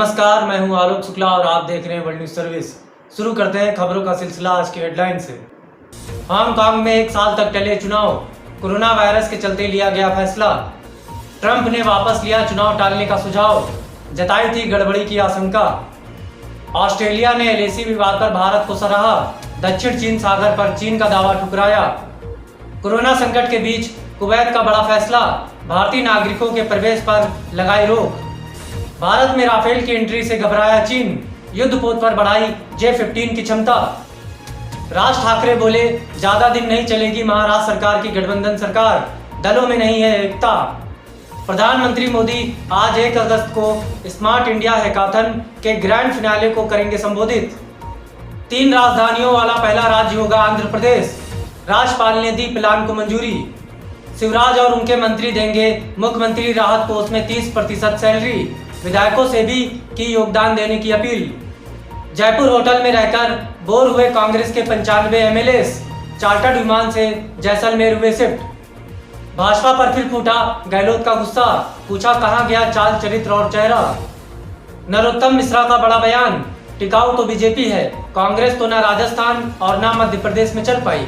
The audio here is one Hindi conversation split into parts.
नमस्कार, मैं हूं आलोक शुक्ला और आप देख रहे हैं वर्ल्ड न्यूज सर्विस। शुरू करते हैं खबरों का सिलसिला आज की हेडलाइन से। हांगकांग में 1 साल तक टले चुनाव, कोरोना वायरस के चलते लिया गया फैसला। ट्रंप ने वापस लिया चुनाव टालने का सुझाव, जताई थी गड़बड़ी की आशंका। ऑस्ट्रेलिया ने एलएसी विवाद पर भारत को सराहा, दक्षिण चीन सागर पर चीन का दावा ठुकराया। कोरोना संकट के बीच कुवैत का बड़ा फैसला, भारतीय नागरिकों के प्रवेश पर लगाई रोक। भारत में राफेल की एंट्री से घबराया चीन, युद्ध पोत पर बढ़ाई J-15 की क्षमता। राज ठाकरे बोले, ज्यादा दिन नहीं चलेगी महाराष्ट्र सरकार की गठबंधन सरकार, दलों में नहीं है एकता। प्रधानमंत्री मोदी आज 1 अगस्त को स्मार्ट इंडिया हैकाथन के ग्रैंड फिनाले को करेंगे संबोधित। 3 राजधानियों वाला पहला राज्य होगा आंध्र प्रदेश, राज्यपाल ने दी प्लान को मंजूरी। शिवराज और उनके मंत्री देंगे मुख्यमंत्री राहत कोष में 30% सैलरी, विधायकों से भी की योगदान देने की अपील। जयपुर होटल में रहकर बोर हुए कांग्रेस के 95 एमएलएस, चार्टर्ड विमान से जैसलमेर हुए शिफ्ट। भाजपा पर फिर फूटा गहलोत का गुस्सा, पूछा कहां गया चाल चरित्र और चेहरा। नरोत्तम मिश्रा का बड़ा बयान, टिकाऊ तो बीजेपी है, कांग्रेस तो न राजस्थान और न मध्य प्रदेश में चल पाई।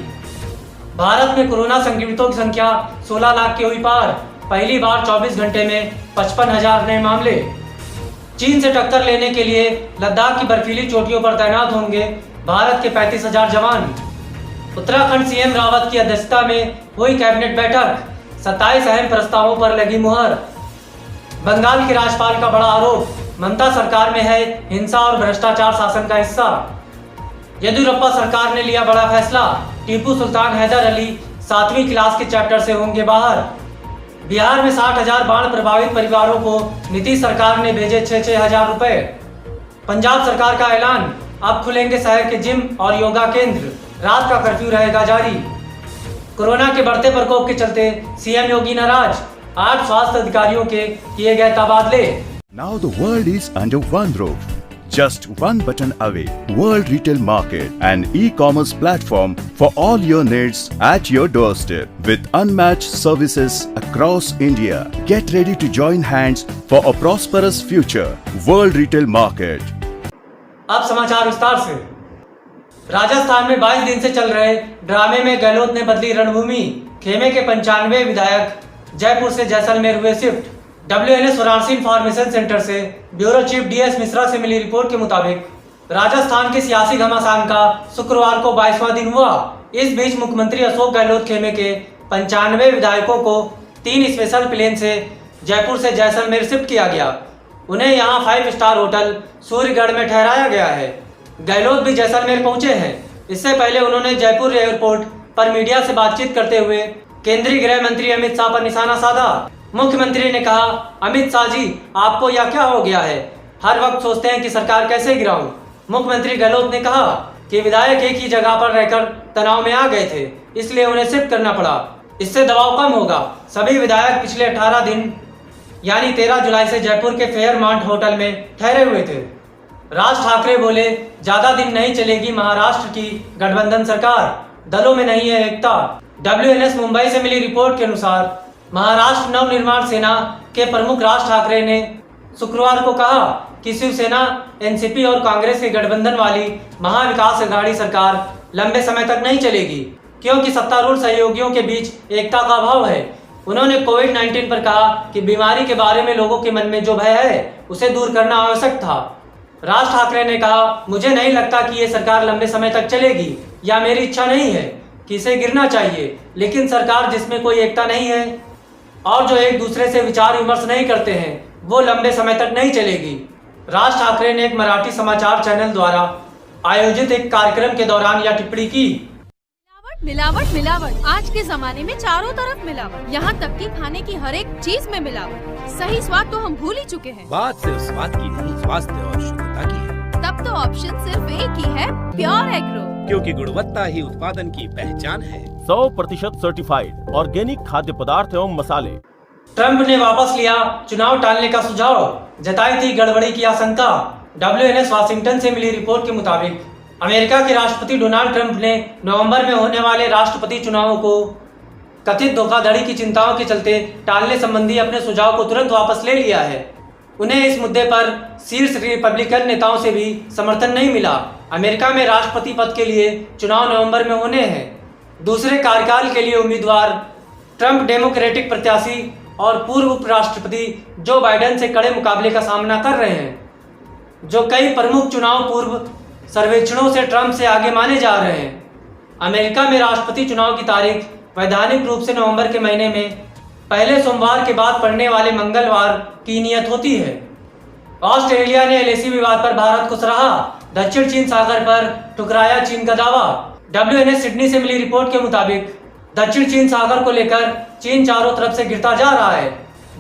भारत में कोरोना संक्रमितों की संख्या 16 लाख की हुई पार, पहली बार 24 घंटे में 55,000 नए मामले। चीन से टक्कर लेने के लिए लद्दाख की बर्फीली चोटियों पर तैनात होंगे भारत के 35,000 जवान। उत्तराखंड सीएम रावत की अध्यक्षता में हुई कैबिनेट बैठक, 27 अहम प्रस्तावों पर लगी मुहर। बंगाल के राज्यपाल का बड़ा आरोप, ममता सरकार में है हिंसा और भ्रष्टाचार शासन का हिस्सा। येदियुरप्पा सरकार ने लिया बड़ा फैसला, टीपू सुल्तान हैदर अली 7वीं क्लास के चैप्टर से होंगे बाहर। बिहार में 60,000 बाढ़ प्रभावित परिवारों को नीतीश सरकार ने भेजे 6-6 हजार रुपए। पंजाब सरकार का ऐलान, अब खुलेंगे शहर के जिम और योगा केंद्र, रात का कर्फ्यू रहेगा जारी। कोरोना के बढ़ते प्रकोप के चलते सीएम योगी नाराज, 8 स्वास्थ्य अधिकारियों के किए गए तबादले। Now the world is under one roof, just one button away. World Retail Market, an e-commerce platform for all your needs at your doorstep with unmatched services across India. Get ready to join hands for a prosperous future. World Retail Market. अब समाचार विस्तार से। राजस्थान में 22 दिन से चल रहे ड्रामे में गहलोत ने बदली रणभूमि, खेमे के 95 विधायक जयपुर से जैसलमेर हुए shift. WNS Varanasi information centre से ब्यूरो चीफ DS मिश्रा से मिली रिपोर्ट के मुताबिक राजस्थान के सियासी घमासान का शुक्रवार को 22वां दिन हुआ। इस बीच मुख्यमंत्री अशोक गहलोत खेमे के 95 विधायकों को 3 स्पेशल प्लेन से जयपुर से जैसलमेर शिफ्ट किया गया। उन्हें यहां 5 स्टार होटल सूर्यगढ़ में ठहराया गया है। गहलोत भी जैसलमेर पहुंचे हैं। इससे पहले उन्होंने जयपुर एयरपोर्ट पर मीडिया से बातचीत करते हुए केंद्रीय गृह मंत्री अमित शाह पर निशाना साधा। मुख्यमंत्री ने कहा, अमित शाह जी आपको या क्या हो गया है, हर वक्त सोचते हैं कि सरकार कैसे गिराऊं। मुख्यमंत्री गहलोत ने कहा कि विधायक एक ही जगह पर रहकर तनाव में आ गए थे, इसलिए उन्हें शिफ्ट करना पड़ा, इससे दबाव कम होगा। सभी विधायक पिछले 18 दिन यानी 13 जुलाई से जयपुर के फेयरमाउंट होटल में ठहरे हुए थे। राज ठाकरे बोले, ज्यादा दिन नहीं चलेगी महाराष्ट्र की गठबंधन सरकार, दलों में नहीं है एकता। WNS मुंबई से मिली रिपोर्ट के अनुसार महाराष्ट्र नवनिर्माण सेना के प्रमुख राज ठाकरे ने शुक्रवार को कहा कि शिवसेना, NCP और कांग्रेस के गठबंधन वाली महाविकास अघाड़ी सरकार लंबे समय तक नहीं चलेगी, क्योंकि सत्तारूढ़ सहयोगियों के बीच एकता का अभाव है। उन्होंने कोविड-19 पर कहा कि बीमारी के बारे में लोगों के मन में जो भय है उसे दूर करना आवश्यक था। राज ठाकरे ने कहा, मुझे नहीं लगता कि ये सरकार लंबे समय तक चलेगी, या मेरी इच्छा नहीं है कि इसे गिरना चाहिए, लेकिन सरकार जिसमें कोई एकता नहीं है और जो एक दूसरे से विचार विमर्श नहीं करते हैं वो लंबे समय तक नहीं चलेगी। राज ठाकरे ने एक मराठी समाचार चैनल द्वारा आयोजित एक कार्यक्रम के दौरान यह टिप्पणी की। मिलावट मिलावट मिलावट, आज के जमाने में चारों तरफ मिलावट, यहाँ तक कि खाने की हर एक चीज में मिलावट। सही स्वाद तो हम भूल ही चुके हैं। बात सिर्फ स्वाद की नहीं, स्वास्थ्य और शुद्धता की है। तब तो ऑप्शन सिर्फ एक ही है, प्योर एग्रो, क्योंकि गुणवत्ता ही उत्पादन की पहचान है। 100% सर्टिफाइड ऑर्गेनिक खाद्य पदार्थ एवं मसाले। ट्रंप ने वापस लिया चुनाव टालने का सुझाव, जताई थी गड़बड़ी की आशंका। WNS वाशिंगटन से मिली रिपोर्ट के मुताबिक अमेरिका के राष्ट्रपति डोनाल्ड ट्रंप ने नवंबर में होने वाले राष्ट्रपति चुनावों को कथित धोखाधड़ी की चिंताओं के चलते टालने संबंधी अपने सुझाव को तुरंत वापस ले लिया है। उन्हें इस मुद्दे पर शीर्ष रिपब्लिकन नेताओं से भी समर्थन नहीं मिला। अमेरिका में राष्ट्रपति पद के लिए चुनाव नवंबर में होने हैं। दूसरे कार्यकाल के लिए उम्मीदवार ट्रंप डेमोक्रेटिक प्रत्याशी और पूर्व उपराष्ट्रपति जो बाइडेन से कड़े मुकाबले का सामना कर रहे हैं, जो कई प्रमुख चुनाव पूर्व सर्वेक्षणों से ट्रंप से आगे माने जा रहे हैं। अमेरिका में राष्ट्रपति चुनाव की तारीख वैधानिक रूप से नवंबर के महीने में पहले सोमवार के बाद पड़ने वाले मंगलवार की नियत होती है। ऑस्ट्रेलिया ने एलएसी विवाद पर भारत को सराहा। दक्षिण चीन सागर पर ठुकराया चीन का दावा। WNS सिडनी से मिली रिपोर्ट के मुताबिक दक्षिण चीन सागर को लेकर चीन चारों तरफ से घिरता जा रहा है।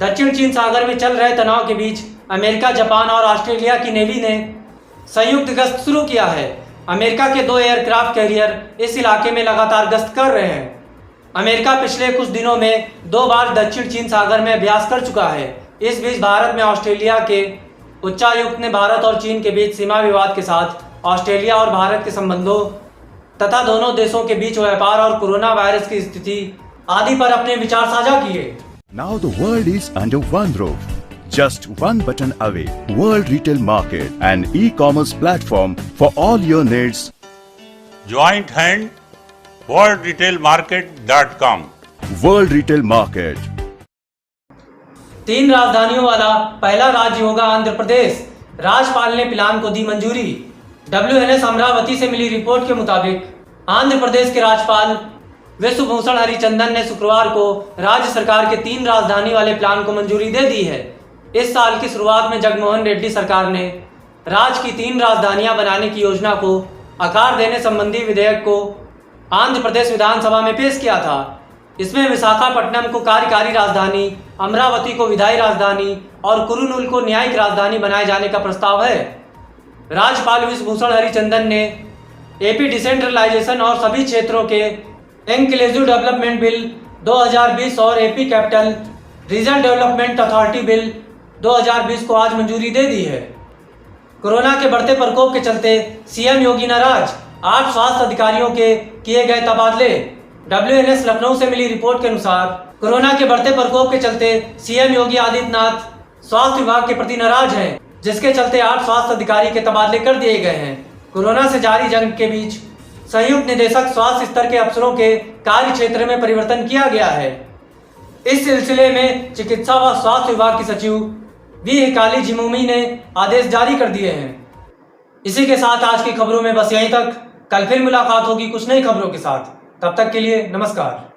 दक्षिण चीन सागर में चल रहे तनाव के बीच अमेरिका, जापान और ऑस्ट्रेलिया की नेवी ने संयुक्त गश्त शुरू किया है। अमेरिका के 2 एयरक्राफ्ट कैरियर इस इलाके में लगातार गश्त कर रहे हैं। अमेरिका पिछले कुछ दिनों में 2 बार दक्षिण चीन सागर में अभ्यास कर चुका है। इस बीच भारत में ऑस्ट्रेलिया के उच्चायुक्त ने भारत और चीन के बीच सीमा विवाद के साथ ऑस्ट्रेलिया और भारत के संबंधों तथा दोनों देशों के बीच व्यापार और कोरोना वायरस की स्थिति आदि पर अपने विचार साझा किए। Now the world is under one roof. Just one button away. World Retail Market, an e-commerce platform for all your needs. Joint hand worldretailmarket.com. World Retail Market. 3 राजधानियों वाला पहला राज्य होगा आंध्र प्रदेश। राज्यपाल ने प्लान को दी मंजूरी। WNS अमरावती से मिली रिपोर्ट के मुताबिक आंध्र प्रदेश के राज्यपाल विश्वभूषण हरिचंदन ने शुक्रवार को राज्य सरकार के 3 राजधानी वाले प्लान को मंजूरी दे दी है। इस साल की शुरुआत में जगनमोहन रेड्डी सरकार ने राज्य की 3 राजधानियां बनाने की योजना को आकार देने संबंधी विधेयक को आंध्र प्रदेश विधानसभा में पेश किया था। इसमें विशाखापट्टनम को कार्यकारी राजधानी, अमरावती को विधायी राजधानी और कुरुनूल को न्यायिक राजधानी बनाए जाने का प्रस्ताव है। राज्यपाल विश्वभूषण हरिचंदन ने एपी डिसेंट्रलाइजेशन और सभी क्षेत्रों के इंक्लूसिव डेवलपमेंट बिल 2020 और AP capital region development authority bill 2020 को आज मंजूरी दे दी है। कोरोना के बढ़ते प्रकोप के चलते सीएम योगी नाराज। 8 स्वास्थ्य अधिकारियों के किए गए तबादले। WNS लखनऊ से मिली रिपोर्ट के अनुसार कोरोना के बढ़ते प्रकोप के चलते सीएम योगी आदित्यनाथ स्वास्थ्य विभाग के प्रति नाराज हैं, जिसके चलते 8 स्वास्थ्य अधिकारी के तबादले कर दिए गए हैं। कोरोना से जारी जंग के बीच संयुक्त निदेशक स्वास्थ्य स्तर के अफसरों के कार्य क्षेत्र में परिवर्तन किया गया है। इस सिलसिले में चिकित्सा व स्वास्थ्य विभाग की सचिव वी हिकाली जिमोमी ने आदेश जारी कर दिए हैं। इसी के साथ आज की खबरों में बस यहीं तक। कल फिर मुलाकात होगी कुछ नई खबरों के साथ। तब तक के लिए नमस्कार।